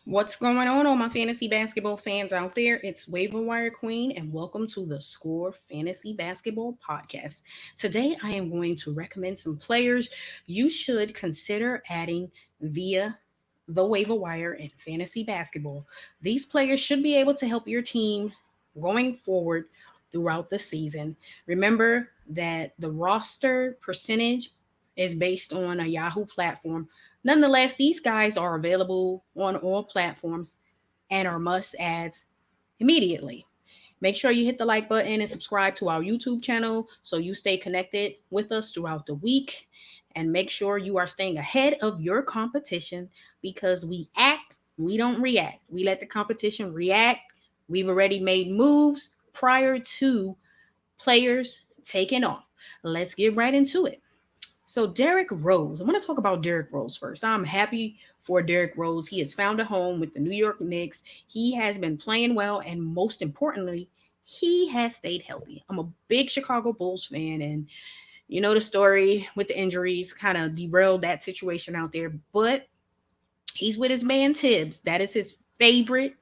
What's going on, all my fantasy basketball fans out there? It's Waiver Wire Queen, and welcome to the Score Fantasy Basketball Podcast. Today, I am going to recommend some players you should consider adding via the waiver wire in fantasy basketball. These players should be able to help your team going forward throughout the season. Remember that the roster percentage is based on a Yahoo platform. Nonetheless, these guys are available on all platforms and are must adds immediately. Make sure you hit the like button and subscribe to our YouTube channel so you stay connected with us throughout the week. And make sure you are staying ahead of your competition because we act, we don't react. We let the competition react. We've already made moves prior to players taking off. Let's get right into it. So Derrick Rose, I want to talk about Derrick Rose first. I'm happy for Derrick Rose. He has found a home with the New York Knicks. He has been playing well, and most importantly, he has stayed healthy. I'm a big Chicago Bulls fan, and you know the story with the injuries kind of derailed that situation out there. But he's with his man Tibbs. That is his favorite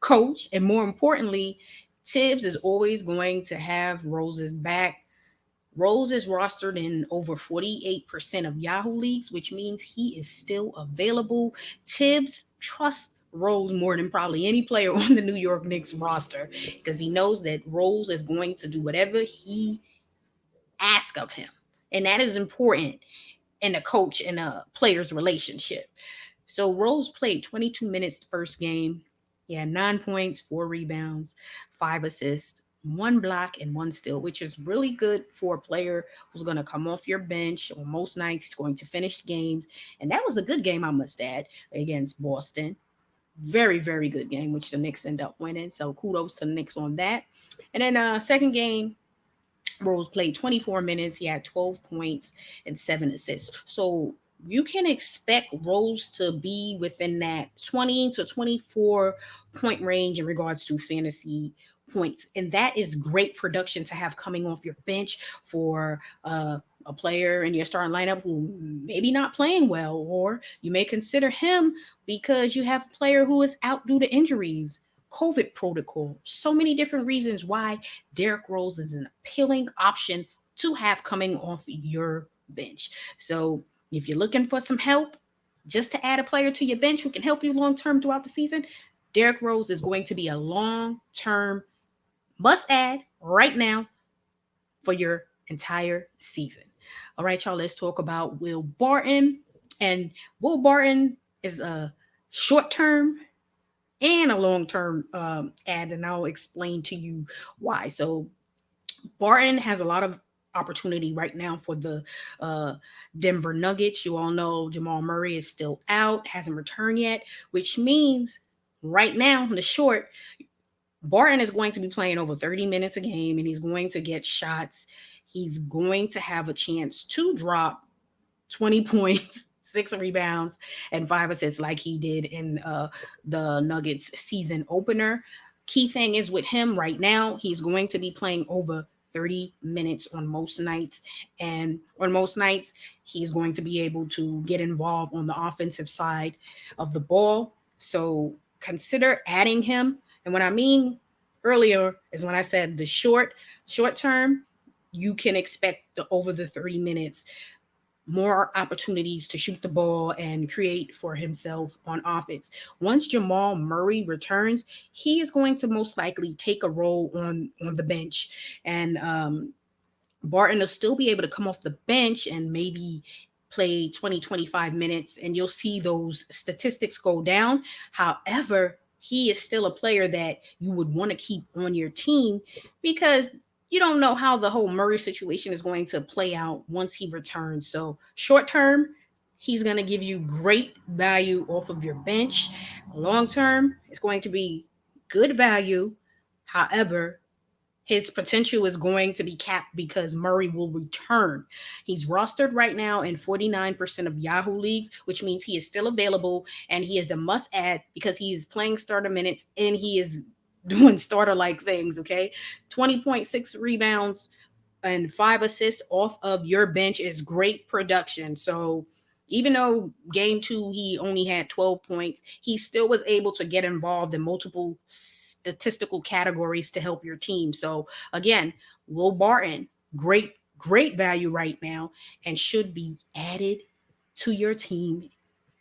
coach, and more importantly, Tibbs is always going to have Rose's back. Rose is rostered in over 48% of Yahoo leagues, which means he is still available. Tibbs trusts Rose more than probably any player on the New York Knicks roster because he knows that Rose is going to do whatever he asks of him. And that is important in a coach and a player's relationship. So Rose played 22 minutes the first game. He had 9 points, 4 rebounds, 5 assists, 1 block, and 1 steal, which is really good for a player who's going to come off your bench. On most nights, he's going to finish games. And that was a good game, I must add, against Boston. Very, very good game, which the Knicks end up winning. So kudos to the Knicks on that. And then second game, Rose played 24 minutes. He had 12 points and 7 assists. So you can expect Rose to be within that 20 to 24 point range in regards to fantasy points. And that is great production to have coming off your bench for a player in your starting lineup who maybe not playing well, or you may consider him because you have a player who is out due to injuries. COVID protocol, so many different reasons why Derrick Rose is an appealing option to have coming off your bench. So if you're looking for some help, just to add a player to your bench who can help you long term throughout the season, Derrick Rose is going to be a long term must add right now for your entire season. All right, y'all, let's talk about Will Barton. And Will Barton is a short term and a long term ad, and I'll explain to you why. So, Barton has a lot of opportunity right now for the uh, Denver Nuggets. You all know Jamal Murray is still out, hasn't returned yet, which means right now, in the short, Barton is going to be playing over 30 minutes a game and he's going to get shots. He's going to have a chance to drop 20 points, 6 rebounds, and 5 assists like he did in the Nuggets season opener. Key thing is with him right now, he's going to be playing over 30 minutes on most nights. And on most nights, he's going to be able to get involved on the offensive side of the ball. So consider adding him. And what I mean earlier is when I said the short term, you can expect the over the 30 minutes more opportunities to shoot the ball and create for himself on offense. Once Jamal Murray returns, he is going to most likely take a role on the bench, and Barton will still be able to come off the bench and maybe play 20-25 minutes, and you'll see those statistics go down. However, he is still a player that you would want to keep on your team because you don't know how the whole Murray situation is going to play out once he returns. So, short term, he's going to give you great value off of your bench. Long term, it's going to be good value. However, his potential is going to be capped because Murray will return. He's rostered right now in 49% of Yahoo leagues, which means he is still available and he is a must add because he is playing starter minutes and he is doing starter like things. Okay. 20.6 rebounds and 5 assists off of your bench is great production. So Even though game 2 he only had 12 points, he still was able to get involved in multiple statistical categories to help your team. So again, Will Barton, great value right now, and should be added to your team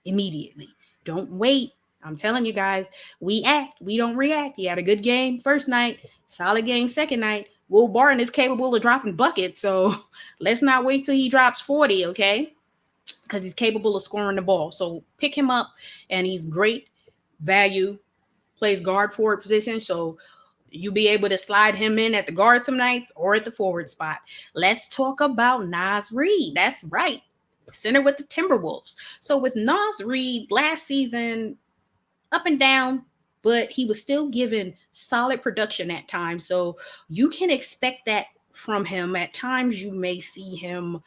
immediately. Don't wait. I'm telling you guys, we act, we don't react. He had a good game first night, solid game second night. Will Barton is capable of dropping buckets, so let's not wait till he drops 40, okay? Because he's capable of scoring the ball. So pick him up, and he's great value. Plays guard forward position, so you'll be able to slide him in at the guard some nights or at the forward spot. Let's talk about Nasri. That's right, center with the Timberwolves. So with Nasri last season, up and down, but he was still given solid production at times. So you can expect that from him. At times, you may see him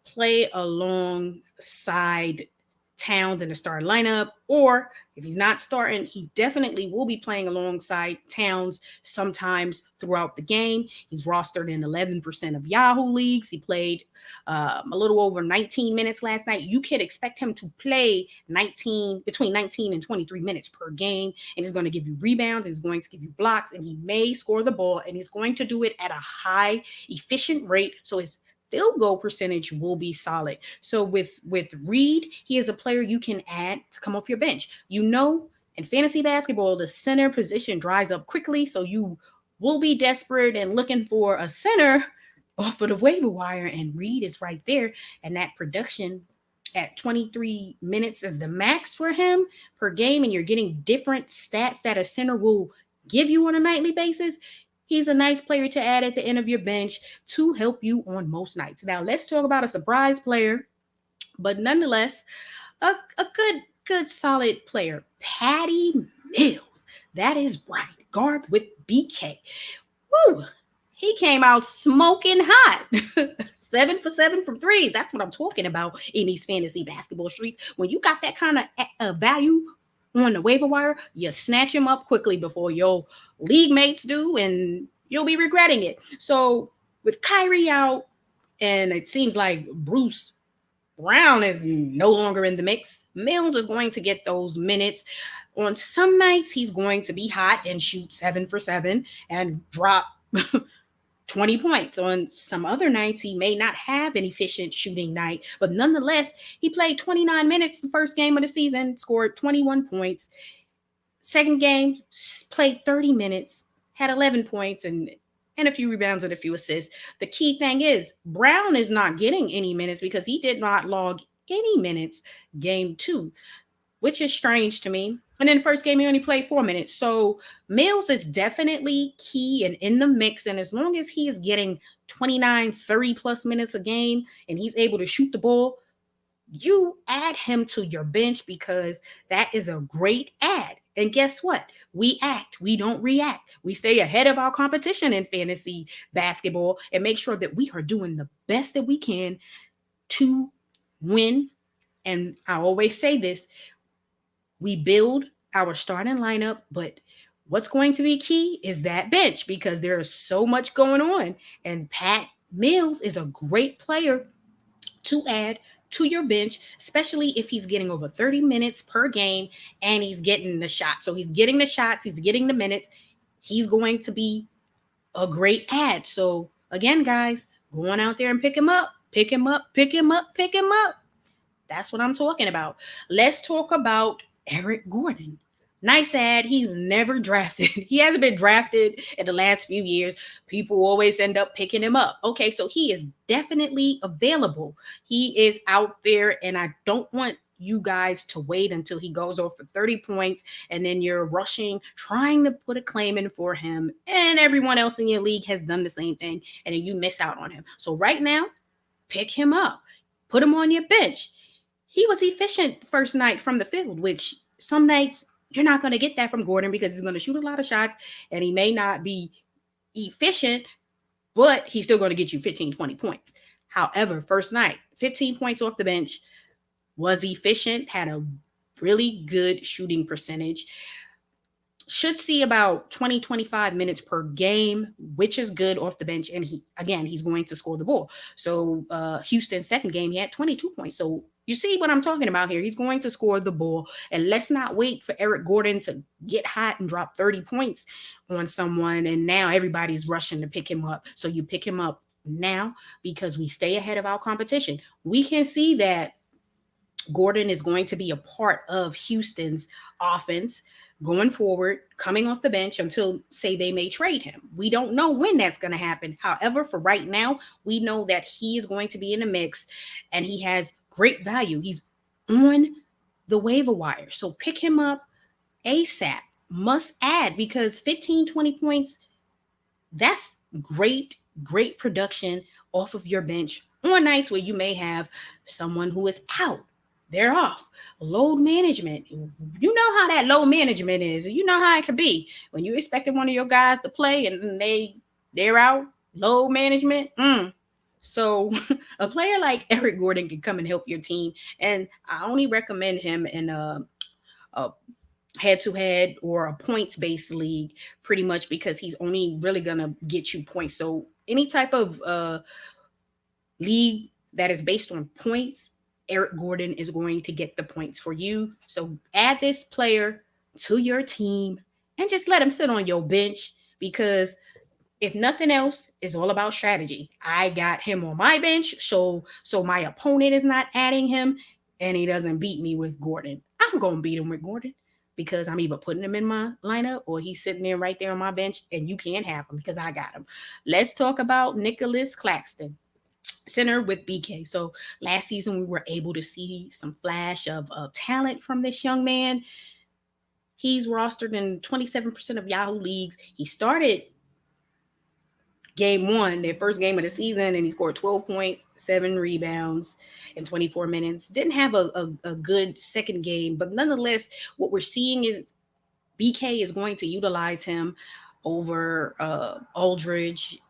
play alongside Towns in the starting lineup, or if he's not starting, he definitely will be playing alongside Towns sometimes throughout the game. He's rostered in 11% of Yahoo leagues. He played a little over 19 minutes last night. You can expect him to play between 19 and 23 minutes per game, and he's going to give you rebounds, he's going to give you blocks, and he may score the ball, and he's going to do it at a high efficient rate. So his field goal percentage will be solid. So with Reed, he is a player you can add to come off your bench. You know, in fantasy basketball, the center position dries up quickly, so you will be desperate and looking for a center off of the waiver wire, and Reed is right there. And that production at 23 minutes is the max for him per game, and you're getting different stats that a center will give you on a nightly basis. He's a nice player to add at the end of your bench to help you on most nights. Now, let's talk about a surprise player, but nonetheless, a good, solid player. Patty Mills. That is right. Guard with BK. Woo! He came out smoking hot. 7 for 7 from 3. That's what I'm talking about in these fantasy basketball streets. When you got that kind of value on the waiver wire, you snatch him up quickly before your league mates do, and you'll be regretting it. So with Kyrie out, and it seems like Bruce Brown is no longer in the mix, Mills is going to get those minutes. On some nights, he's going to be hot and shoot 7 for 7 and drop 20 points. On some other nights, he may not have an efficient shooting night, but nonetheless, he played 29 minutes the first game of the season, scored 21 points. Second game, played 30 minutes, had 11 points and a few rebounds and a few assists. The key thing is Brown is not getting any minutes because he did not log any minutes game 2, which is strange to me. And then the first game, he only played 4 minutes. So Mills is definitely key and in the mix. And as long as he is getting 29, 30 plus minutes a game and he's able to shoot the ball, you add him to your bench because that is a great add. And guess what? We act. We don't react. We stay ahead of our competition in fantasy basketball and make sure that we are doing the best that we can to win. And I always say this, we build our starting lineup, but what's going to be key is that bench because there is so much going on. And Pat Mills is a great player to add to your bench, especially if he's getting over 30 minutes per game and he's getting the shots. So he's getting the shots, he's getting the minutes. He's going to be a great add. So again, guys, go on out there and pick him up, pick him up, pick him up, pick him up. That's what I'm talking about. Let's talk about Eric Gordon. Nice ad. He's never drafted. He hasn't been drafted in the last few years. People always end up picking him up. Okay, so he is definitely available. He is out there, and I don't want you guys to wait until he goes off for 30 points, and then you're rushing, trying to put a claim in for him, and everyone else in your league has done the same thing, and then you miss out on him. So right now, pick him up. Put him on your bench. He was efficient first night from the field, which some nights you're not going to get that from Gordon because he's going to shoot a lot of shots and he may not be efficient, but he's still going to get you 15, 20 points. However, first night, 15 points off the bench, was efficient, had a really good shooting percentage. should see about 20, 25 minutes per game, which is good off the bench. And he's going to score the ball. So Houston's second game, he had 22 points. So you see what I'm talking about here. He's going to score the ball. And let's not wait for Eric Gordon to get hot and drop 30 points on someone. And now everybody's rushing to pick him up. So you pick him up now because we stay ahead of our competition. We can see that Gordon is going to be a part of Houston's offense going forward, coming off the bench until, say, they may trade him. We don't know when that's going to happen. However, for right now, we know that he is going to be in the mix and he has great value. He's on the waiver wire. So pick him up ASAP. Must add, because 15, 20 points, that's great production off of your bench on nights where you may have someone who is out. They're off. Load management. You know how that load management is. You know how it can be when you expected one of your guys to play and they're out. Load management. So a player like Eric Gordon can come and help your team, and I only recommend him in a head-to-head or a points-based league, pretty much because he's only really gonna get you points. So any type of league that is based on points, Eric Gordon is going to get the points for you. So add this player to your team and just let him sit on your bench, because if nothing else, it's all about strategy. I got him on my bench, so my opponent is not adding him and he doesn't beat me with Gordon. I'm going to beat him with Gordon because I'm either putting him in my lineup or he's sitting there right there on my bench and you can't have him because I got him. Let's talk about Nicholas Claxton, center with BK. So last season we were able to see some flash of talent from this young man. He's rostered in 27% of Yahoo leagues. He started game one, their first game of the season, and he scored 12 points, 7 rebounds in 24 minutes. Didn't have a good second game, but nonetheless, what we're seeing is BK is going to utilize him over Aldridge.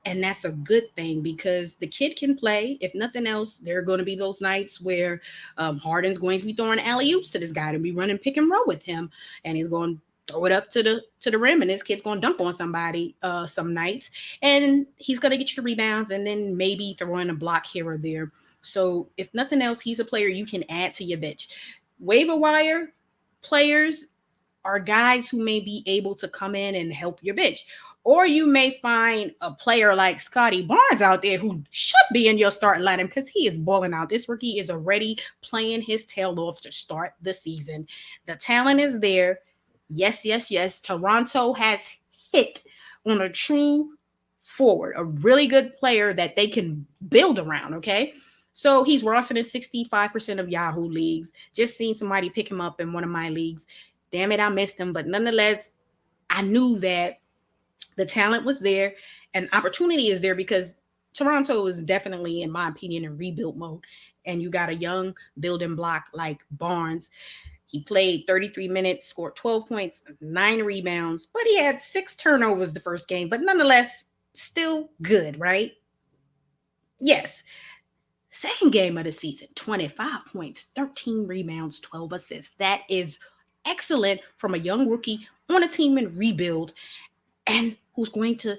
And that's a good thing because the kid can play. If nothing else, there are going to be those nights where Harden's going to be throwing alley-oops to this guy to be running pick and roll with him, and he's going to throw it up to the rim, and this kid's going to dunk on somebody some nights, and he's going to get you the rebounds and then maybe throw in a block here or there. So if nothing else, he's a player you can add to your bench. Waiver wire players are guys who may be able to come in and help your bench. Or you may find a player like Scottie Barnes out there who should be in your starting lineup because he is balling out. This rookie is already playing his tail off to start the season. The talent is there. Yes. Toronto has hit on a true forward, a really good player that they can build around, okay? So he's rostered in 65% of Yahoo leagues. Just seen somebody pick him up in one of my leagues. Damn it, I missed him. But nonetheless, I knew that the talent was there and opportunity is there because Toronto is definitely, in my opinion, in rebuild mode. And you got a young building block like Barnes. He played 33 minutes, scored 12 points, 9 rebounds, but he had 6 turnovers the first game. But nonetheless, still good, right? Yes. Second game of the season, 25 points, 13 rebounds, 12 assists. That is excellent from a young rookie on a team in rebuild and who's going to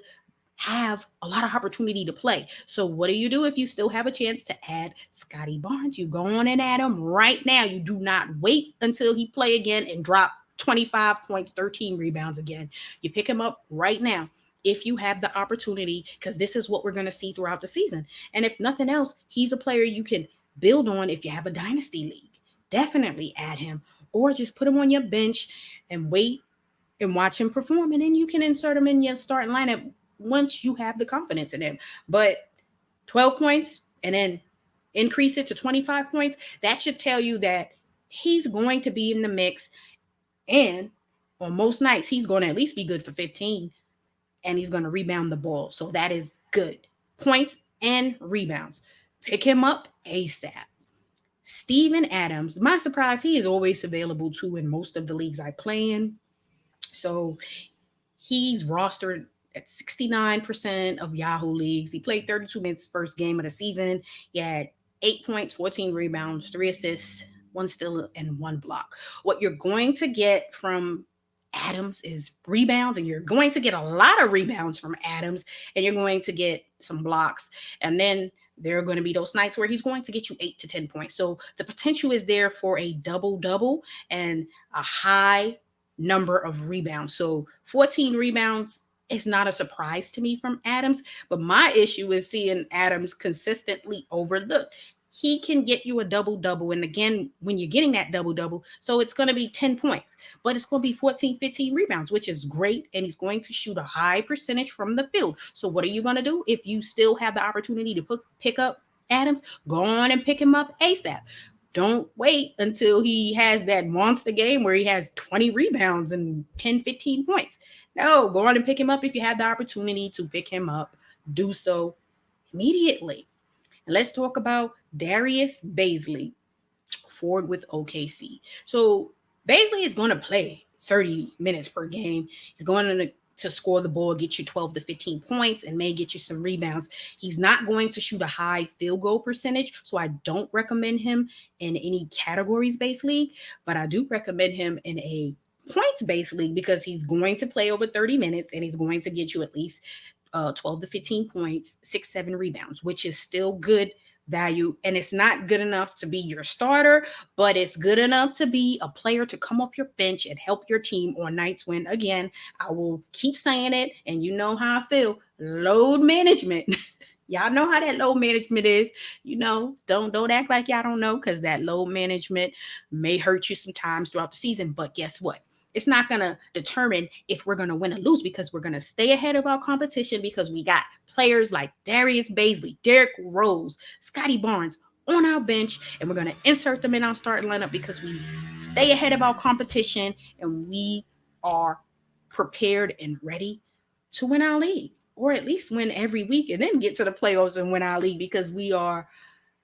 have a lot of opportunity to play. So what do if you still have a chance to add Scottie Barnes? You go on and add him right now. You do not wait until he play again and drop 25 points, 13 rebounds again. You pick him up right now if you have the opportunity, because this is what we're going to see throughout the season. And if nothing else, he's a player you can build on if you have a dynasty league. Definitely add him or just put him on your bench and wait and watch him perform, and then you can insert him in your starting lineup once you have the confidence in him. But 12 points and then increase it to 25 points, that should tell you that he's going to be in the mix, and on most nights he's going to at least be good for 15, and he's going to rebound the ball. So that is good. Points and rebounds. Pick him up ASAP. Steven Adams, my surprise, he is always available too in most of the leagues I play in. So he's rostered at 69% of Yahoo leagues. He played 32 minutes first game of the season. He had 8 points, 14 rebounds, 3 assists, 1 steal, and 1 block. What you're going to get from Adams is rebounds, and you're going to get a lot of rebounds from Adams, and you're going to get some blocks. And then there are going to be those nights where he's going to get you 8 to 10 points. So the potential is there for a double-double and a high number of rebounds. So 14 rebounds is not a surprise to me from Adams, but my issue is seeing Adams consistently overlooked. He can get you a double-double. And again, when you're getting that double-double, so it's going to be 10 points, but it's going to be 14, 15 rebounds, which is great. And he's going to shoot a high percentage from the field. So what are you going to do if you still have the opportunity to pick up Adams? Go on and pick him up ASAP. Don't wait until he has that monster game where he has 20 rebounds and 10, 15 points. No, go on and pick him up if you have the opportunity to pick him up. Do so immediately. And let's talk about Darius Baisley Ford with OKC. So Baisley is going to play 30 minutes per game. He's going to score the ball, get you 12 to 15 points, and may get you some rebounds. He's not going to shoot a high field goal percentage, so I don't recommend him in any categories-based league, but I do recommend him in a points-based league because he's going to play over 30 minutes, and he's going to get you at least 12 to 15 points, 6, 7 rebounds, which is still good value. And it's not good enough to be your starter, but it's good enough to be a player to come off your bench and help your team on nights when, again, I will keep saying it, and you know how I feel, load management. Y'all know how that load management is. Don't act like y'all don't know, because that load management may hurt you sometimes throughout the season. But guess what? It's not going to determine if we're going to win or lose, because we're going to stay ahead of our competition, because we got players like Darius Baisley, Derrick Rose, Scottie Barnes on our bench, and we're going to insert them in our starting lineup because we stay ahead of our competition and we are prepared and ready to win our league, or at least win every week and then get to the playoffs and win our league, because we are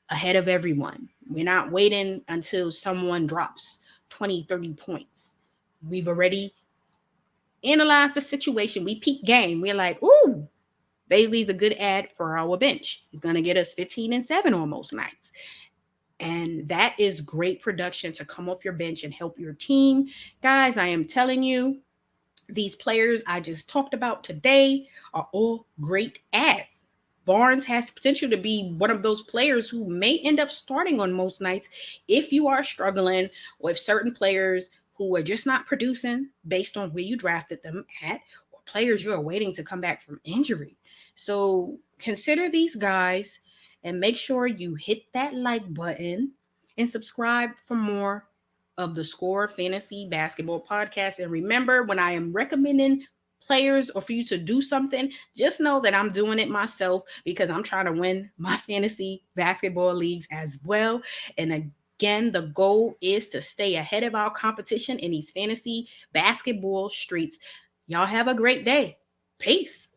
ahead of everyone. We're not waiting until someone drops 20, 30 points. We've already analyzed the situation. We peak game. We're like, ooh, Baisley's a good ad for our bench. He's going to get us 15 and 7 on most nights. And that is great production to come off your bench and help your team. Guys, I am telling you, these players I just talked about today are all great ads. Barnes has potential to be one of those players who may end up starting on most nights if you are struggling with certain players who are just not producing based on where you drafted them at, or players you're waiting to come back from injury. So consider these guys and make sure you hit that like button and subscribe for more of the Score Fantasy Basketball Podcast. And remember, when I am recommending players or for you to do something, just know that I'm doing it myself because I'm trying to win my fantasy basketball leagues as well. And again, the goal is to stay ahead of our competition in these fantasy basketball streets. Y'all have a great day. Peace.